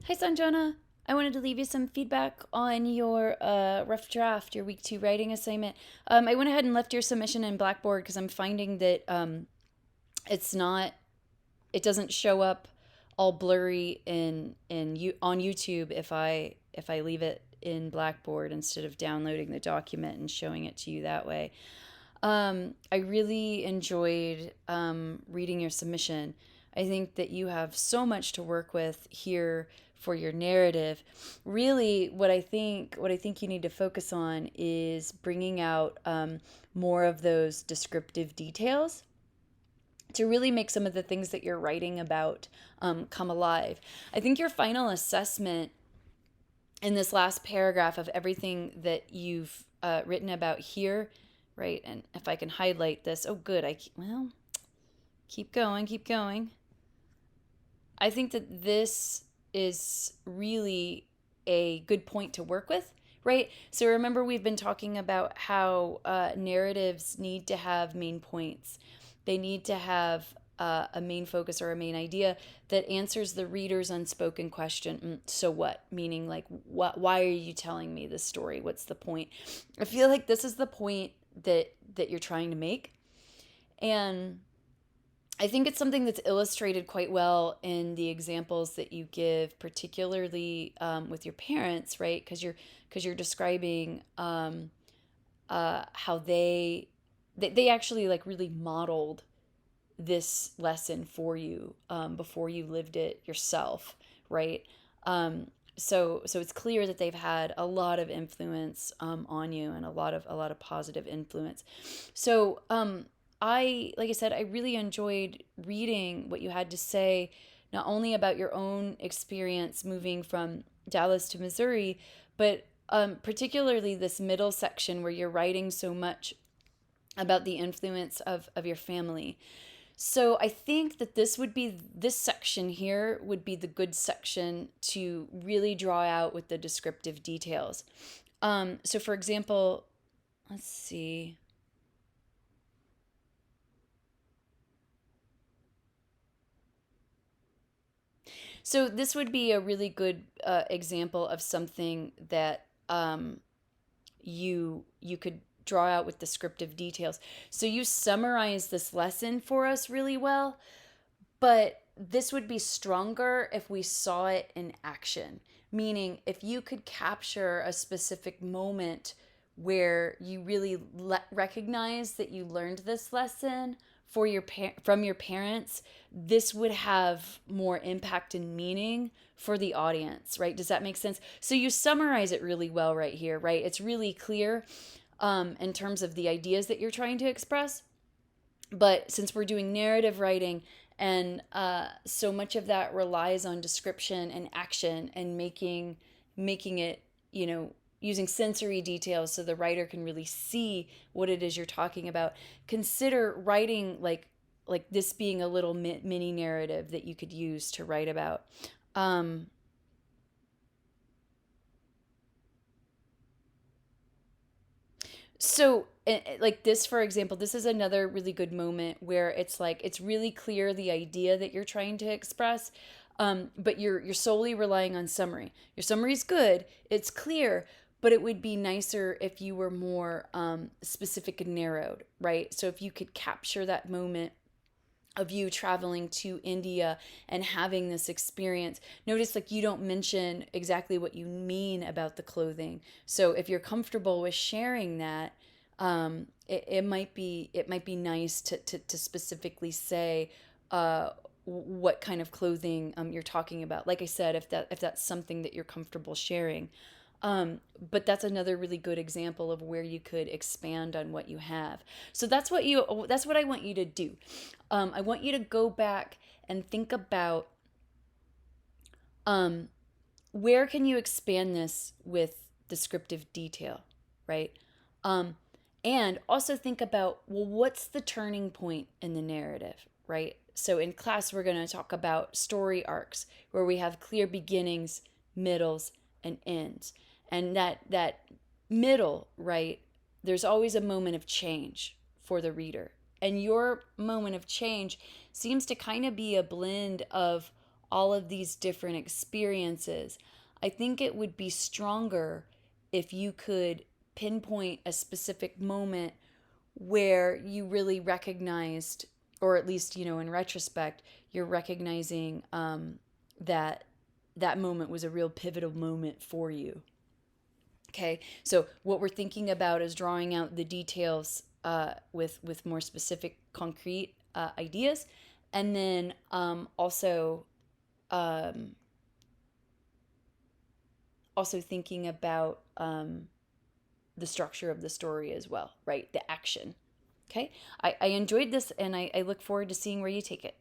Hi, Sanjana. I wanted to leave you some feedback on your rough draft, your week 2 writing assignment. I went ahead and left your submission in Blackboard because I'm finding that it's not, it doesn't show up all blurry on YouTube if I leave it in Blackboard instead of downloading the document and showing it to you that way. I really enjoyed reading your submission. I think that you have so much to work with here for your narrative. Really, what I think you need to focus on is bringing out more of those descriptive details to really make some of the things that you're writing about come alive. I think your final assessment in this last paragraph of everything that you've written about here, right? And if I can highlight this, oh, good. Well, keep going, keep going. I think that this is really a good point to work with, right? So remember, we've been talking about how narratives need to have main points. They need to have a main focus or a main idea that answers the reader's unspoken question. So what? Meaning, like, what? Why are you telling me this story? What's the point? I feel like this is the point that you're trying to make, and I think it's something that's illustrated quite well in the examples that you give, particularly with your parents, right? Because you're describing how they actually like really modeled this lesson for you before you lived it yourself, right? So it's clear that they've had a lot of influence on you and a lot of positive influence. So like I said, I really enjoyed reading what you had to say, not only about your own experience moving from Dallas to Missouri, but particularly this middle section where you're writing so much about the influence of your family. So I think that this section here would be the good section to really draw out with the descriptive details. So for example, let's see. So this would be a really good example of something that you could draw out with descriptive details. So you summarize this lesson for us really well, but this would be stronger if we saw it in action. Meaning, if you could capture a specific moment where you really recognize that you learned this lesson from your parents, this would have more impact and meaning for the audience, right? Does that make sense? So you summarize it really well right here, right? It's really clear in terms of the ideas that you're trying to express. But since we're doing narrative writing, and so much of that relies on description and action and making it, using sensory details so the writer can really see what it is you're talking about. Consider writing like this being a little mini narrative that you could use to write about. Um, So, like this, for example, this is another really good moment where it's like it's really clear the idea that you're trying to express, but you're solely relying on summary. Your summary is good, it's clear, but it would be nicer if you were more specific and narrowed, right? So if you could capture that moment of you traveling to India and having this experience. Notice like you don't mention exactly what you mean about the clothing. So if you're comfortable with sharing that, it might be nice to specifically say what kind of clothing you're talking about. Like I said, if that's something that you're comfortable sharing. But that's another really good example of where you could expand on what you have. So that's what I want you to do. I want you to go back and think about um, where can you expand this with descriptive detail, right? Um, and also think about, well, what's the turning point in the narrative, right? So in class, we're going to talk about story arcs where we have clear beginnings, middles, and ends. And that middle, right? There's always a moment of change for the reader. And your moment of change seems to kind of be a blend of all of these different experiences. I think it would be stronger if you could pinpoint a specific moment where you really recognized, or at least, in retrospect, you're recognizing that that moment was a real pivotal moment for you. Okay, so what we're thinking about is drawing out the details with more specific, concrete ideas, and then um, also thinking about the structure of the story as well, right? The action. Okay, I enjoyed this, and I look forward to seeing where you take it.